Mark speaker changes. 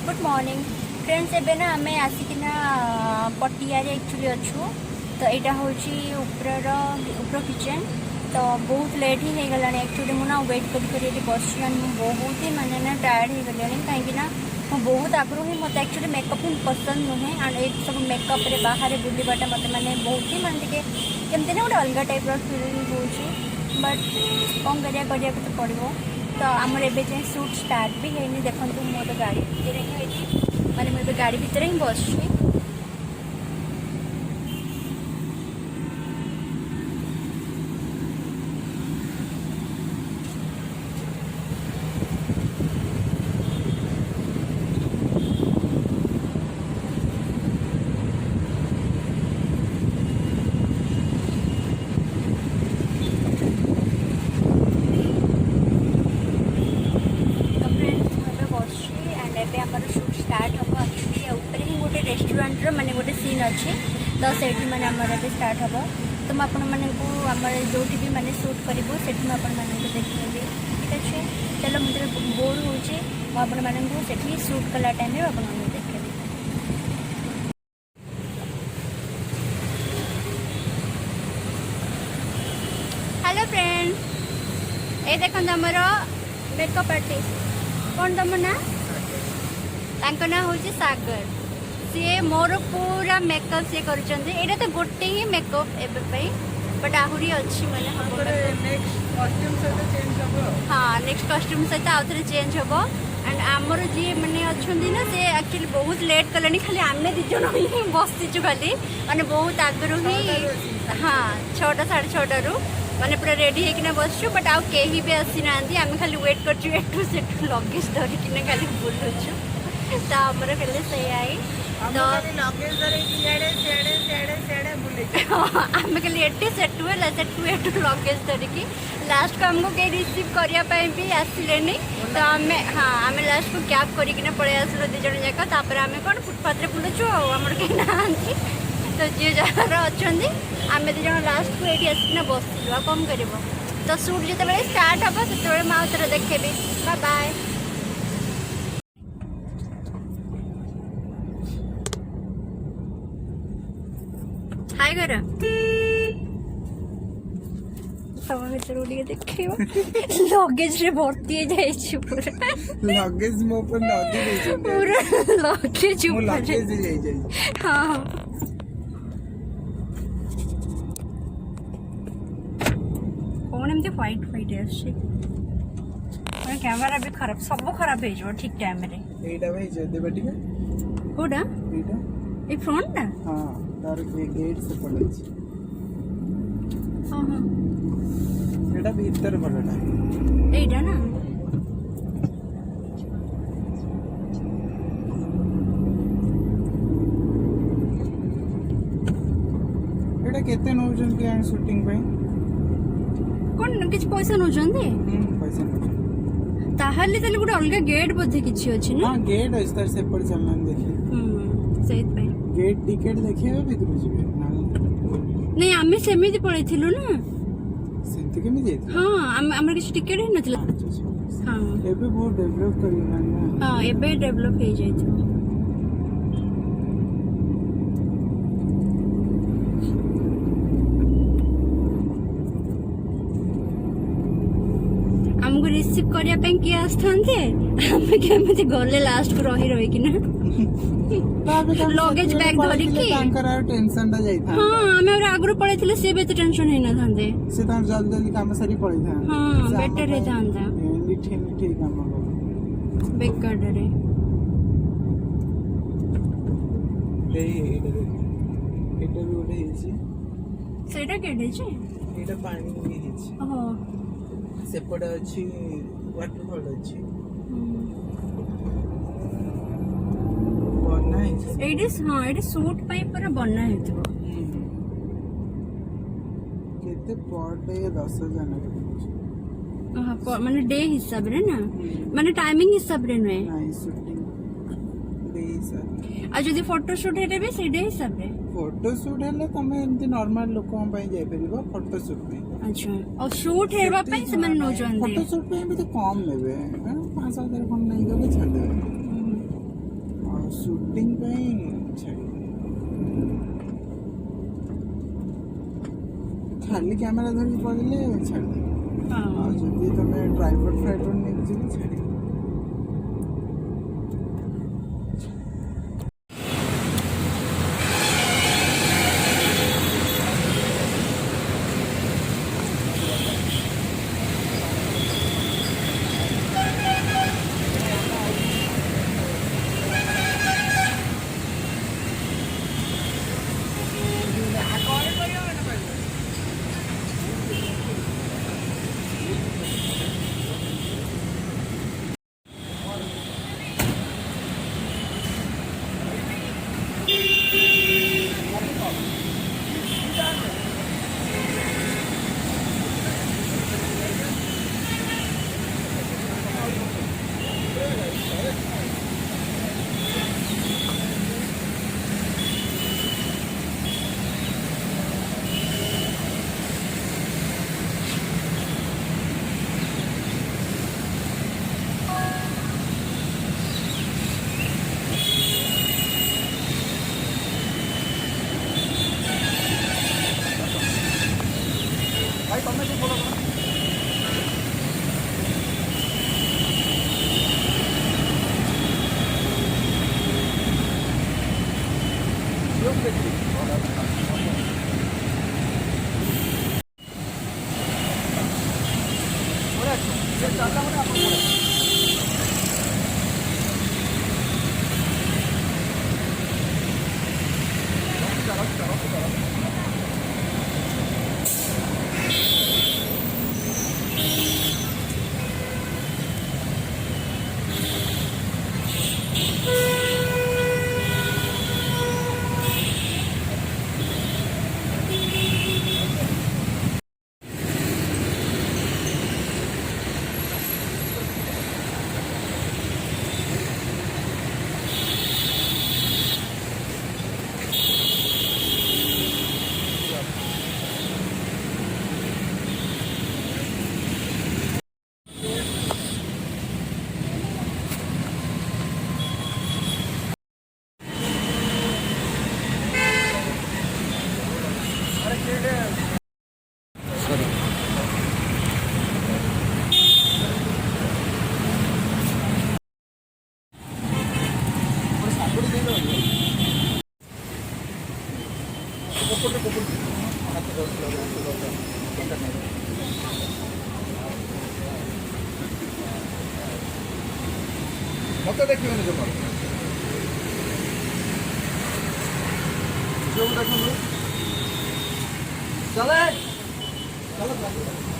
Speaker 1: Good morning friends. एबे ना आम आसिकिना पटिया एक्चुअली अच्छु तो यहाँ हूँ उपर किचन तो बहुत लेट ही हो गला एक्चुअली मुझे वेट कर बस बहुत ही माने ना टायर्ड हो गली कहीं मुझे बहुत आगु ही मत एक्चुअली मेकअप ही पसंद नुहे एंड ये सब मेकअप रे बाहर बुलवाटा मत माने बहुत ही मानते केमती ना गोटे अलग टाइप फिलिंग हो बट कौन करिया तो पड़ो तो आमर एवं शूट स्टार्ट भी है देखो मोर गाड़ी भितर ही माने मुझे गाड़ी भितर ही बस रेस्टोरेंट माने गोटे सीन अच्छे तो से मैंने आमर ए स्टार्ट हम तो मुझे आमर जो भी मैंने शूट करूँ से देखी ठीक अच्छे चलो मुझे बोर्ड हो शूट कला टाइम देखे। हेलो फ्रेंड्स ये देखो आमर मेकअप आर्टिस्ट कौन तुम ना ना हूँ सागर सी मोर पूरा मेकअप सी कर तो गोटे ही मेकअप एवं बट आहरी अच्छी मैंने हाँ नेक्स्ट कस्ट्यूम सहित आउ थे चेंज हम एंड आमर जी मैंने अच्छा ना सी एक्चुअली बहुत लेट कले खाली आम दिज ही बसीचु खाली मैंने बहुत आगु ही हाँ 6टा 6:30 मैंने पूरा रेडी होकिना बसचु बट आउ कहीं भी आसी ना आम खाली वेट कर एठू सेठू लगेज धरिकिना खाली बुलुचु तो आमर खाली से आई तो आम खाली एटी सेठू है सेठू एठू लगेज धरिकी लास्ट को आमको कहीं रिसीव करने भी आसिले तो आम हाँ आम लास्ट को कैब करके पलि आसलु 2 जन जाक आम कौन फुटपाथ रे बुलुचु आमर कहीं ना तो जी जार अच्छा आम 2 जन लास्ट को ये आसिना बसलु आ कम कर तो शूट जिते स्टार्ट हम से मुझे देखेबी बाय बाय। हाय कर देखियो लगेज रे भर्ती जाइछि पूरा
Speaker 2: लगेज मो पर नदी दे
Speaker 1: पूरा लगेज
Speaker 2: मो
Speaker 1: ऊपर
Speaker 2: लगेज ले जाई
Speaker 1: हां कौन एमती व्हाइट व्हाइट आछि और कैमरा भी खराब सब खराब हो जो ठीक टाइम रे
Speaker 2: एटा भाई जे देबे ठीक
Speaker 1: कोडा
Speaker 2: एटा
Speaker 1: ए फ्रंट ना
Speaker 2: हां तार गेट से पड़े छी
Speaker 1: हां हां
Speaker 2: एटा भीतर पड़ेला
Speaker 1: एटा ना
Speaker 2: एटा केते नौजन के एंड शूटिंग पे
Speaker 1: कोन किछ पैसा न जंदे
Speaker 2: पैसा न
Speaker 1: ताहले तले गुड अलगा गेट बोधे किछि अछि ना
Speaker 2: हां गेट है स्तर से पड़ चलन देखि
Speaker 1: सेत पे
Speaker 2: गेट टिकट देखिए भीतर जिबे
Speaker 1: नहीं आमे सेमिति पळैथिलु ना
Speaker 2: सेंति के में जे
Speaker 1: हां हमर किछ टिकट ही नथिला हां
Speaker 2: एबे बहुत डेवलप करी ना
Speaker 1: हां एबे डेवलप हे जाइछ हमको रिसीव करिया पे किए आस्थानते हमें केमति गले लास्ट को रही कि ना लगेज बैग धरि की
Speaker 2: तांकर टेंशन ता जाई था
Speaker 1: हां हमें और आगु पळैथिले से बे टेंशन हे ना थांदे
Speaker 2: से तां जल्दी जल्दी काम सारी पड़ी था
Speaker 1: हां बेटर हे थांदा
Speaker 2: निठे निठे काम कर
Speaker 1: बेकार रे
Speaker 2: एटा भी ओटे हिची
Speaker 1: सेटा केडे छी
Speaker 2: एटा पानी में हिची
Speaker 1: ओहो
Speaker 2: सेपट अच्छी वाटरफॉल अच्छी बना है
Speaker 1: एडिस हां एडी सूट पाई पर बना हेतबो
Speaker 2: केते पर डे 10,000 के
Speaker 1: हां माने डे हिसाब रे ना माने टाइमिंग हिसाब रे नय
Speaker 2: नाइ शूटिंग डे हिसाब
Speaker 1: आ जदी फोटो शूट हेते बे से डे हिसाब रे
Speaker 2: फोटो शूट हेले तमे एमती नॉर्मल लोक पई जाय परिबो फोटो शूट में
Speaker 1: अच्छा और शूट हेबा पे से मन नो जंदे
Speaker 2: फोटो शूट पे भी तो कम लेबे 5,000 कम नहीं गले छाड़ देबे ସୁଟିଂ ପାଇଁ ଛାଡ଼ିବି ଖାଲି କ୍ୟାମେରା ଧରିକି ପଳେଇଲେ ଛାଡ଼ିଦେବି ଆଉ ଯଦି ତମେ ଟ୍ରାଇପଡ୍ ଫ୍ରାଇପଡ୍ ନେଇକି ଯିବ ଛାଡ଼ିବି
Speaker 3: मत देखिए जमा देखो चले चलो